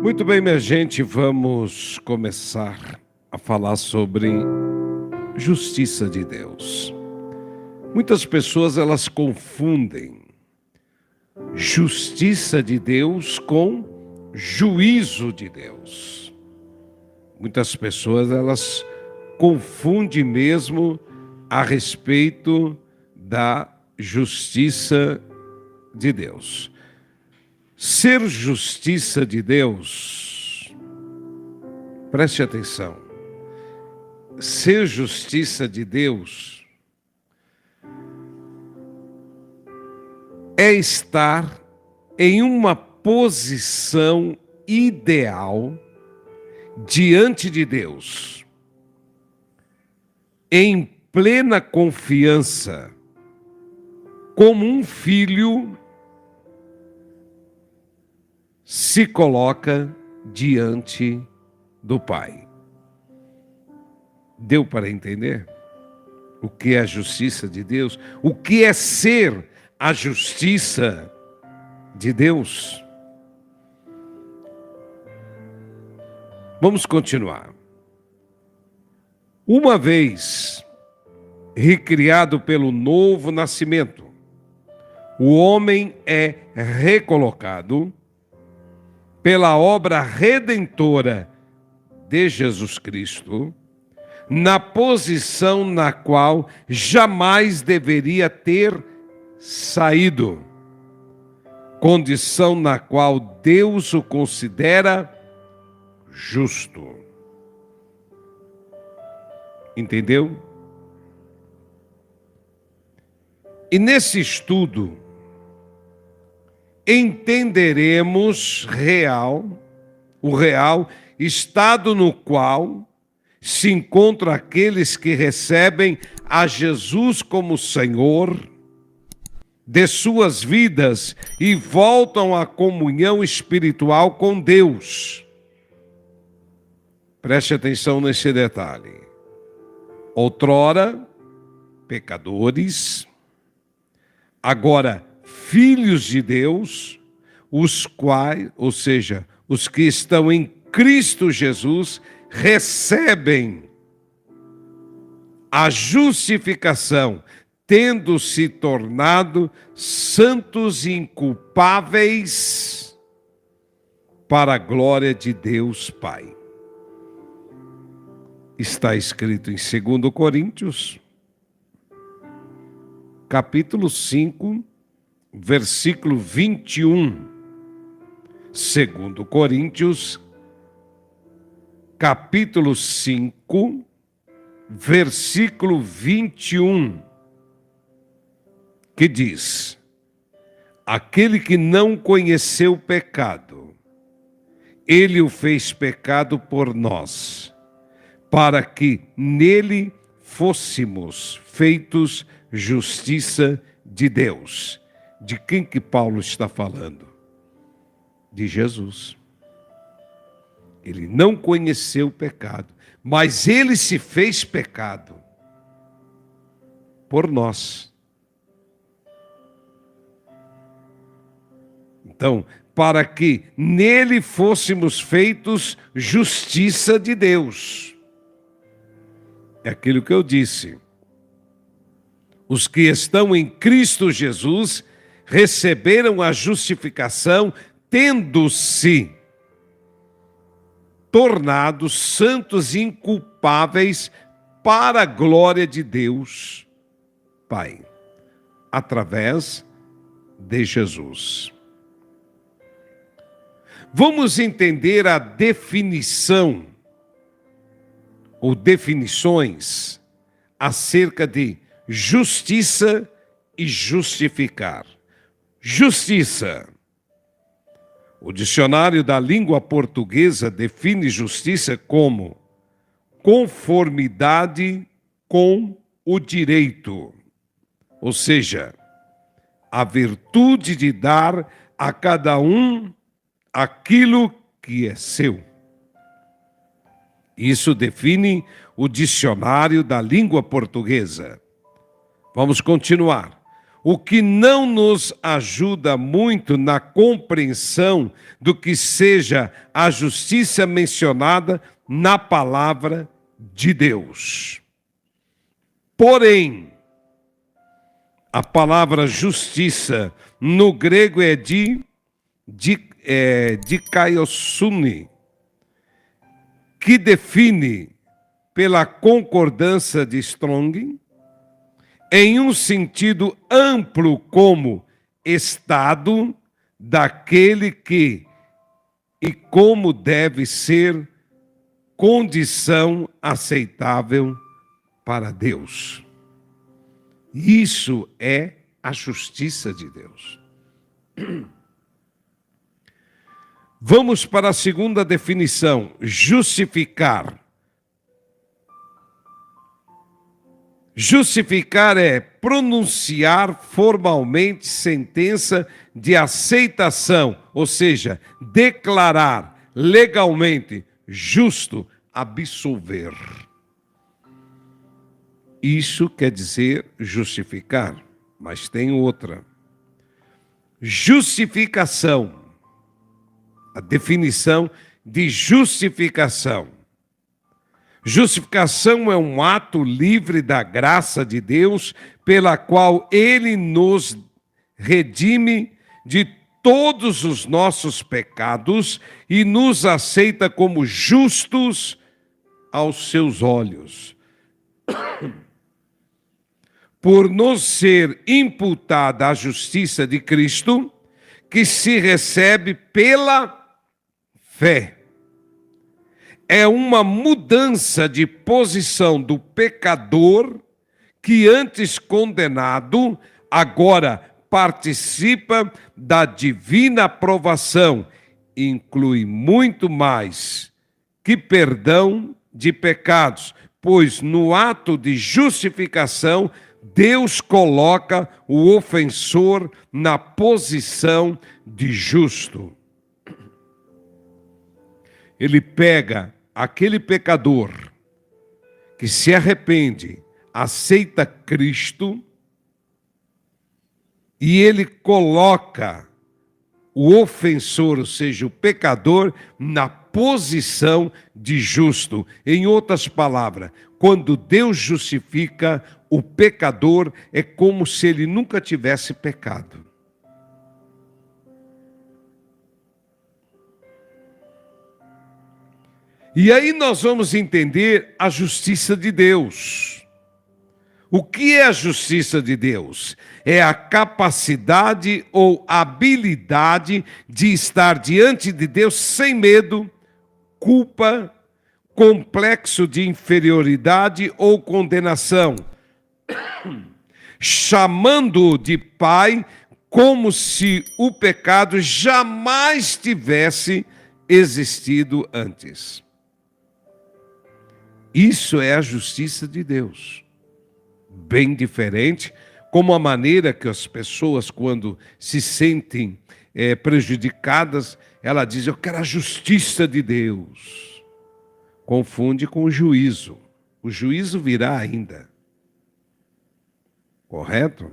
Muito bem, minha gente, vamos começar a falar sobre justiça de Deus. Muitas pessoas elas confundem justiça de Deus com juízo de Deus. Muitas pessoas elas confundem mesmo a respeito da justiça de Deus. Ser justiça de Deus, preste atenção, ser justiça de Deus é estar em uma posição ideal diante de Deus, em plena confiança, como um filho se coloca diante do Pai. Deu para entender o que é a justiça de Deus? O que é ser a justiça de Deus? Vamos continuar. Uma vez recriado pelo novo nascimento, o homem é recolocado pela obra redentora de Jesus Cristo, na posição na qual jamais deveria ter saído, condição na qual Deus o considera justo. Entendeu? E nesse estudo, entenderemos o real estado no qual se encontram aqueles que recebem a Jesus como Senhor de suas vidas e voltam à comunhão espiritual com Deus. Preste atenção nesse detalhe. Outrora, pecadores, agora filhos de Deus, os quais, ou seja, os que estão em Cristo Jesus, recebem a justificação, tendo se tornado santos e inculpáveis para a glória de Deus Pai. Está escrito em 2 Coríntios, capítulo 5, versículo 21. 2 Coríntios, capítulo 5, versículo 21, que diz: aquele que não conheceu o pecado, ele o fez pecado por nós, para que nele fôssemos feitos justiça de Deus. De quem que Paulo está falando? De Jesus. Ele não conheceu o pecado, mas ele se fez pecado por nós. Então, para que nele fôssemos feitos justiça de Deus. É aquilo que eu disse. Os que estão em Cristo Jesus receberam a justificação, tendo-se tornados santos e inculpáveis para a glória de Deus Pai, através de Jesus. Vamos entender a definição ou definições acerca de justiça e justificar. Justiça. O dicionário da língua portuguesa define justiça como conformidade com o direito, ou seja, a virtude de dar a cada um aquilo que é seu. Isso define o dicionário da língua portuguesa. Vamos continuar. o que não nos ajuda muito na compreensão do que seja a justiça mencionada na palavra de Deus. Porém, a palavra justiça no grego é dikaiosune, que define, pela concordância de Strong, em um sentido amplo como estado daquele que e como deve ser condição aceitável para Deus. Isso é a justiça de Deus. Vamos para a segunda definição: justificar. Justificar é pronunciar formalmente sentença de aceitação, ou seja, declarar legalmente justo, absolver. Isso quer dizer justificar, mas tem outra. Justificação. A definição de justificação. Justificação é um ato livre da graça de Deus, pela qual Ele nos redime de todos os nossos pecados e nos aceita como justos aos seus olhos. Por nos ser imputada a justiça de Cristo, que se recebe pela fé. É uma mudança de posição do pecador que antes condenado, agora participa da divina aprovação. Inclui muito mais que perdão de pecados, pois no ato de justificação, Deus coloca o ofensor na posição de justo. Ele pega aquele pecador que se arrepende, aceita Cristo, e ele coloca o ofensor, ou seja, o pecador, na posição de justo. Em outras palavras, quando Deus justifica o pecador, é como se ele nunca tivesse pecado. E aí nós vamos entender a justiça de Deus. O que é a justiça de Deus? É a capacidade ou habilidade de estar diante de Deus sem medo, culpa, complexo de inferioridade ou condenação, chamando-o de Pai como se o pecado jamais tivesse existido antes. Isso é a justiça de Deus. Bem diferente, como a maneira que as pessoas, quando se sentem prejudicadas, ela diz: eu quero a justiça de Deus. Confunde com o juízo. O juízo virá ainda. Correto?